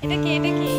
এটা কি এটা কি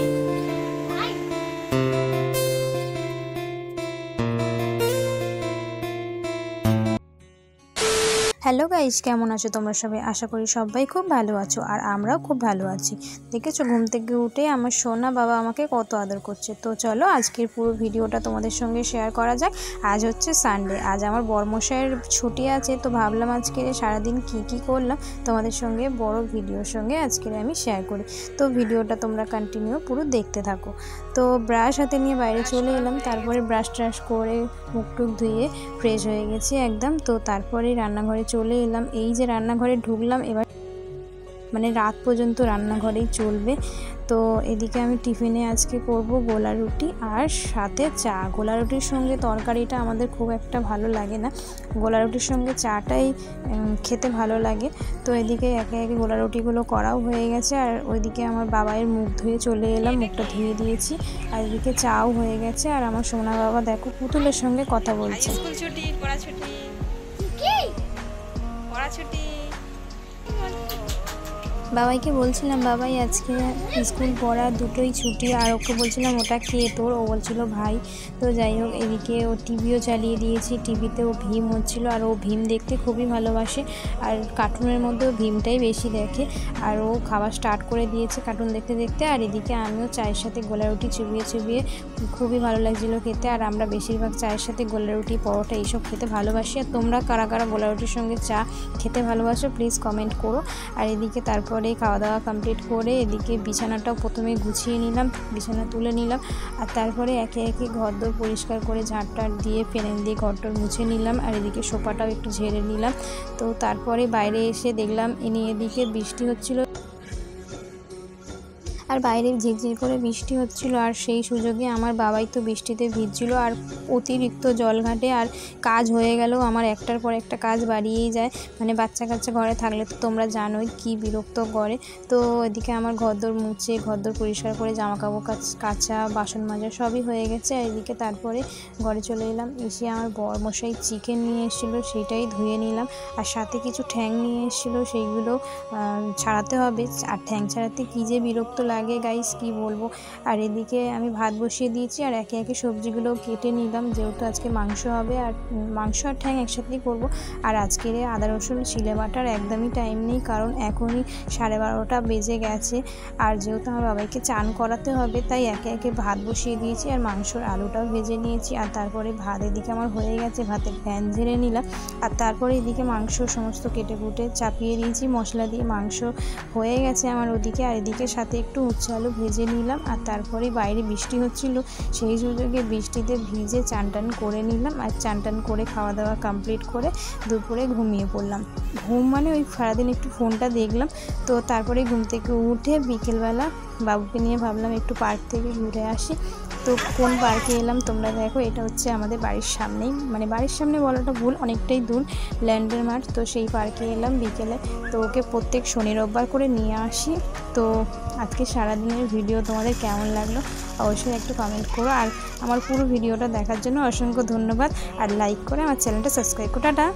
হ্যালো গাইস, কেমন আছো তোমরা সবাই? আশা করি সবাই খুব ভালো আছো আর আমরাও খুব ভালো আছি। দেখেছো, ঘুম থেকে উঠে আমার সোনা বাবা আমাকে কত আদর করছে। তো চলো আজকের পুরো ভিডিওটা তোমাদের সঙ্গে শেয়ার করা যাক। আজ হচ্ছে সানডে, আজ আমার বরমশাইয়ের ছুটি আছে, তো ভাবলাম আজকে সারাদিন কি করলাম তোমাদের সঙ্গে বড় ভিডিওর সঙ্গে আজকের আমি শেয়ার করি। তো ভিডিওটা তোমরা কন্টিনিউ পুরো দেখতে থাকো। তো ব্রাশ হাতে নিয়ে বাইরে চলে এলাম, তারপরে ব্রাশ ট্রাশ করে মুখ টুক ধুয়ে ফ্রেশ হয়ে গেছি একদম। তো তারপরে রান্নাঘরে চলে এলাম। এই যে রান্নাঘরে ঢুকলাম, এবার মানে রাত পর্যন্ত রান্নাঘরেই চলবে। তো এদিকে আমি টিফিনে আজকে করব গোলা রুটি আর সাথে চা। গোলা রুটির সঙ্গে তরকারিটা আমাদের খুব একটা ভালো লাগে না, গোলা রুটির সঙ্গে চাটাই খেতে ভালো লাগে। তো এদিকে একে একে গোলা রুটিগুলো করাও হয়ে গেছে, আর ওইদিকে আমার বাবাইয়ের মুখ ধুয়ে চলে এলাম, মুখটা ধুয়ে দিয়েছি। আর এদিকে চাও হয়ে গেছে, আর আমার সোনা বাবা দেখো পুতুলের সঙ্গে কথা বলছে। স্কুল ছুটি, পড়া ছুটি, পড়া ছুটি। বাবাইকে বলছিলাম, বাবাই আজকে স্কুল পড়া দুটোই ছুটি। আর ওকে বলছিলাম ওটা কে তোর, ও বলছিল ভাই। তো যাই হোক, এদিকে ও টিভিও চালিয়ে দিয়েছি, টিভিতে ও ভীম হচ্ছিলো, আর ও ভীম দেখতে খুবই ভালোবাসে, আর কার্টুনের মধ্যেও ভীমটাই বেশি দেখে। আর ও খাবার স্টার্ট করে দিয়েছে কার্টুন দেখতে দেখতে। আর এদিকে আমিও চায়ের সাথে গোলা রুটি চুবিয়ে চুবিয়ে, খুবই ভালো লাগছিলো খেতে। আর আমরা বেশিরভাগ চায়ের সাথে গোলা রুটি, পরোটা এইসব খেতে ভালোবাসি। আর তোমরা কারা কারা গোলা রুটির সঙ্গে চা খেতে ভালোবাসো প্লিজ কমেন্ট করো। আর এদিকে তারপরে খাওয়া দাওয়া কমপ্লিট করে এদিকে বিছানাটাও প্রথমে গুছিয়ে নিলাম, বিছানা তুলে নিলাম। আর তারপরে একে একে ঘরদোর পরিষ্কার করে ঝাঁটটার দিয়ে ফেনেল দিয়ে ঘরটর মুছে নিলাম। আর এদিকে সোফাটাও একটু ঝেড়ে নিলাম। তো তারপরে বাইরে এসে দেখলাম এদিকে বৃষ্টি হচ্ছিল, আর বাইরে ঝিরঝির করে বৃষ্টি হচ্ছিল। আর সেই সুযোগে আমার বাবাই তো বৃষ্টিতে ভিজছিল, আর অতিরিক্ত জল ঘাটে। আর কাজ হয়ে গেলেও আমার একটার পর একটা কাজ বাড়িয়েই যায়, মানে বাচ্চা কাচ্চা ঘরে থাকলে তো তোমরা জানোই কি বিরক্ত করে। তো এদিকে আমার ঘরদোর মুছে, ঘরদোর পরিষ্কার করে, জামা কাপড় কাচা, বাসন মাজা সবই হয়ে গেছে। আর এদিকে তারপরে ঘরে চলে এলাম। এসে আমার বরমশাই চিকেন নিয়ে এসেছিলো, সেইটাই ধুয়ে নিলাম। আর সাথে কিছু ঠ্যাং নিয়ে এসেছিলো, সেইগুলো ছাড়াতে হবে। আর ঠ্যাং ছাড়াতে কী যে বিরক্ত লাগে গাইস, কি বলবো। আর এদিকে আমি ভাত বসিয়ে দিয়েছি, আর একে একে সবজিগুলো কেটে নিলাম, যেহেতু আজকে মাংস হবে, আর মাংস আর ঠ্যাং একসাথেই করব। আর আজকের আদা রসুন শিলে বাটার একদমই টাইম নেই, কারণ এখনই 12:30 বেজে গেছে। আর যেহেতু আমার বাবাইকে চান করাতে হবে, তাই একে একে ভাত বসিয়ে দিয়েছি, আর মাংসর আলুটাও ভেজে নিয়েছি। আর তারপরে ভাত এদিকে আমার হয়ে গেছে, ভাতের ফ্যান ঝেড়ে নিলাম। আর তারপরে এদিকে মাংস সমস্ত কেটে কুটে চাপিয়ে দিয়েছি, মশলা দিয়ে মাংস হয়ে গেছে আমার ওদিকে। আর এদিকে সাথে একটু উচ্ছে আলু ভেজে নিলাম। আর তারপরে বাইরে বৃষ্টি হচ্ছিল, সেই সুযোগে বৃষ্টিতে ভিজে চান টান করে নিলাম। আর চান টান করে খাওয়া দাওয়া কমপ্লিট করে দুপুরে ঘুমিয়ে পড়লাম। ঘুম মানে ওই সারাদিন একটু ফোনটা দেখলাম। তো তারপরে ঘুম থেকে উঠে বিকেলবেলা বাবুকে নিয়ে ভাবলাম একটু পার্ক থেকে ঘুরে আসি। তো কোন পার্কে এলাম তোমরা দেখো, এটা হচ্ছে আমাদের বাড়ির সামনেই, মানে বাড়ির সামনে বলাটা ভুল, অনেকটাই দূর, ল্যান্ডের মাঠ। তো সেই পার্কে এলাম বিকেলে। তো ওকে প্রত্যেক শনি রোববার করে নিয়ে আসি। তো আজকে সারাদিনের ভিডিও তোমাদের কেমন লাগলো অবশ্যই একটু কমেন্ট করো। আর আমার পুরো ভিডিওটা দেখার জন্য অসংখ্য ধন্যবাদ। আর লাইক করে আমার চ্যানেলটা সাবস্ক্রাইব করো। টাটা।